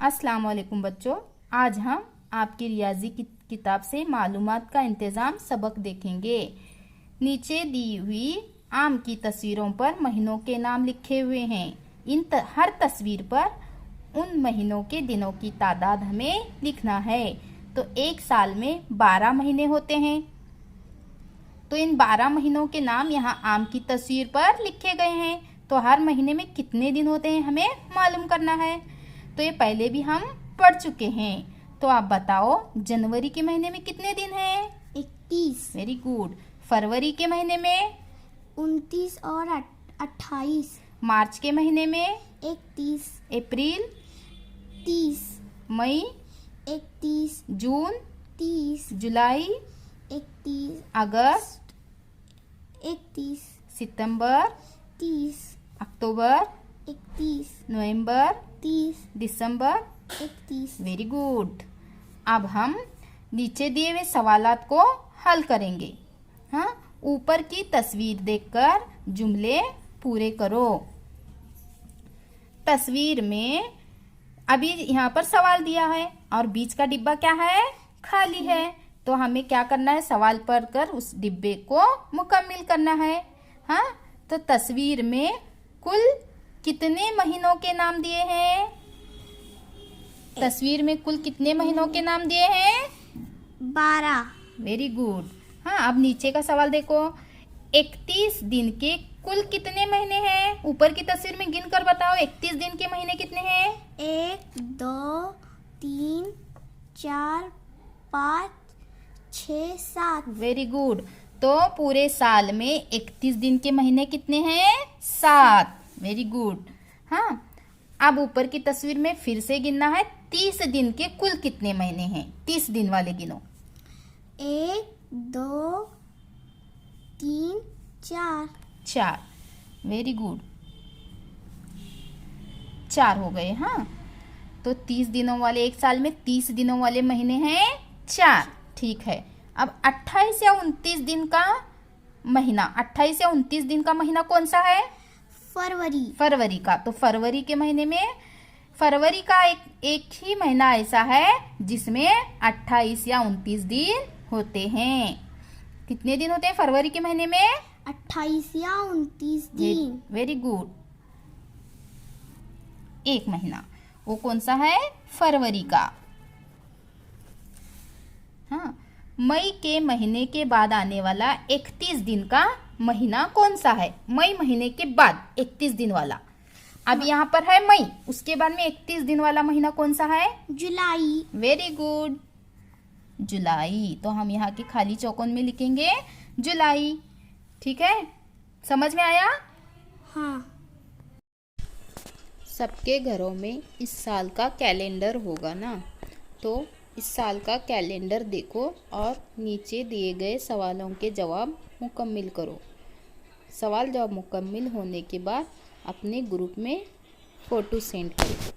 अस्सलाम वालेकुम बच्चों, आज हम आपकी रियाजी की किताब से मालूमात का इंतज़ाम सबक देखेंगे। नीचे दी हुई आम की तस्वीरों पर महीनों के नाम लिखे हुए हैं। हर तस्वीर पर उन महीनों के दिनों की तादाद हमें लिखना है। तो एक साल में 12 महीने होते हैं, तो इन 12 महीनों के नाम यहाँ आम की तस्वीर पर लिखे गए हैं। तो हर महीने में कितने दिन होते हैं हमें मालूम करना है। तो ये पहले भी हम पढ़ चुके हैं। तो आप बताओ, जनवरी के महीने में कितने दिन हैं? 21। Very good. फरवरी के महीने में 29 और 28। मार्च के महीने में 31। अप्रैल 30। मई 31। जून 30। जुलाई 31। अगस्त 31। सितंबर 30। अक्टूबर 31। नवंबर 30। दिसंबर 31। Very good. अब हम नीचे दिए हुए सवालात को हल करेंगे। हाँ, ऊपर की तस्वीर देखकर जुमले पूरे करो। तस्वीर में अभी यहाँ पर सवाल दिया है और बीच का डिब्बा क्या है? खाली है। तो हमें क्या करना है? सवाल पढ़कर उस डिब्बे को मुकम्मिल करना है। हाँ, तो तस्वीर में कुल कितने महीनों के नाम दिए हैं? तस्वीर में कुल कितने महीनों के नाम दिए हैं? 12। Very good. हाँ, अब नीचे का सवाल देखो। 31 दिन के कुल कितने महीने हैं? ऊपर की तस्वीर में गिन कर बताओ, 31 दिन के महीने कितने हैं? 1 2 3 4 5 6 7। Very good. तो पूरे साल में 31 दिन के महीने कितने हैं? 7। Very good. हाँ, अब ऊपर की तस्वीर में फिर से गिनना है 30 दिन के कुल कितने महीने हैं? 30 दिन वाले गिनो। 1 2 3 4। 4। वेरी गुड, 4 हो गए। हाँ, तो 30 दिनों वाले, एक साल में 30 दिनों वाले महीने हैं 4। ठीक है। अब 28 या 29 दिन का महीना, 28 या 29 दिन का महीना कौन सा है? फरवरी का। तो फरवरी के महीने में फरवरी का एक ही महीना ऐसा है जिसमें 28 या 29 दिन होते हैं। कितने दिन होते हैं फरवरी के महीने में? 28 या 29 दिन। Very good. एक महीना, वो कौन सा है? फरवरी का। हाँ, मई के महीने के बाद आने वाला 31 दिन का महीना कौन सा है? मई महीने के बाद 31 दिन वाला। अब यहाँ पर है मई, उसके बाद में 31 दिन वाला महीना कौन सा है? जुलाई। वेरी गुड, जुलाई। तो हम यहाँ के खाली चौकोन में लिखेंगे जुलाई। ठीक है, समझ में आया? हाँ। सबके घरों में इस साल का कैलेंडर होगा ना, तो इस साल का कैलेंडर देखो और नीचे दिए गए सवालों के जवाब मुकम्मिल करो। सवाल जवाब मुकम्मिल होने के बाद अपने ग्रुप में फ़ोटो सेंड करो।